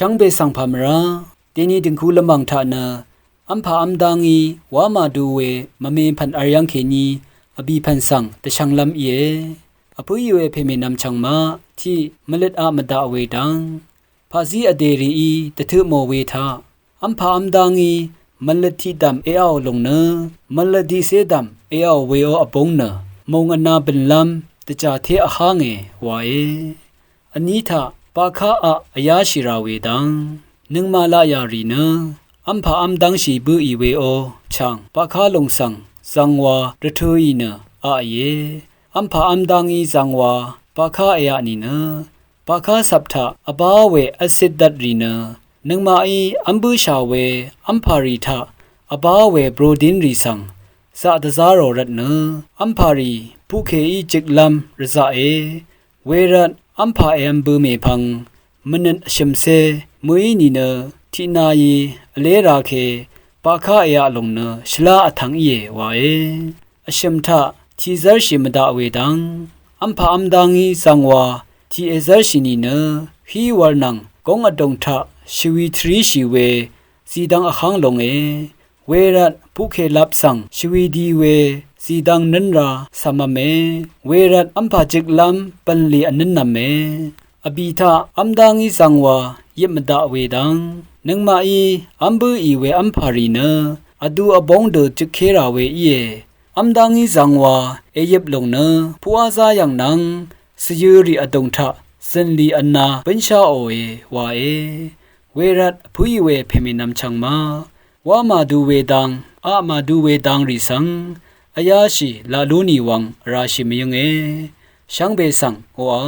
ช่างเบสังพามราเตนีดึงคูละมังทานาอัมพาอัมดังอีวามาดูเวมะเมพันอายังเคนีอบีพันสังตะชังลำเยอปุยเวเพเมนำชังมาที่มเล็ดอามดาเวดังภาษีอเดรีอีตะทึโมเวทาอัมพาอัมดังอีมเล็ดที่ดำเอเอาลงเนมเล็ดดีเสดำเอเอาเวโออปงเนมงอนาเป็นลำตะจาเทอะหางเอวาเออันนี้ทาปาคาอะอยาชิราเวดังนึงมาลายารีเนอัมพาอัมดังชีบุอีเวโอชังปาคาลงสังสังวาระทุยเนอาเยอัมพาอัมดังอีสังวาปาคาเออะนีเนปาคาสับทะอบาเวอสิดดัดรีเนนึงมาอีอัมบูชาเวอัมพารีทะอบาเวโปรดินรีสังสะตะซาโรรัตเนอัมพารีผู้เคอีจิกลัมรซาเอเวรัตอัมพาเอมบูเมพังมนันชิมเซมุยนีเนที่นายีเลราเคปาคาเออะลงเนชลาอทังเยวาเออชิมทะทีซาร์ชิมดาเวดังอัมพาอัมดังอีสังวาที่เอซาร์ชินีเนฮีวานังกงอดงทะชีวิตรีชีเวสีดังอคังลงเอเวรัตผู้เคลับสังชีวิตดีเวสีดังนันราสามเมเวรัตอัมพาจิกลัมปันลีอันนันนเมอบีทาอัมดังอีสังวายิมดาเวดังนึงมาอีอัมบูอีเวอัมพารีเนอดูอบงเดจิเคราเวเยอัมดังอีสังวาเอยิบลงเนผู้อาซาอย่างนังสยูรีอดงทะสันลีอันนาเป็นชาโอเอวาเอเวรัตผู้อีเวเพมินำชังมาวามาดูเวดังอามาดูเวดังริสังอายาชิลาลูนีวังราชิมยงเอช่างเบสังโออา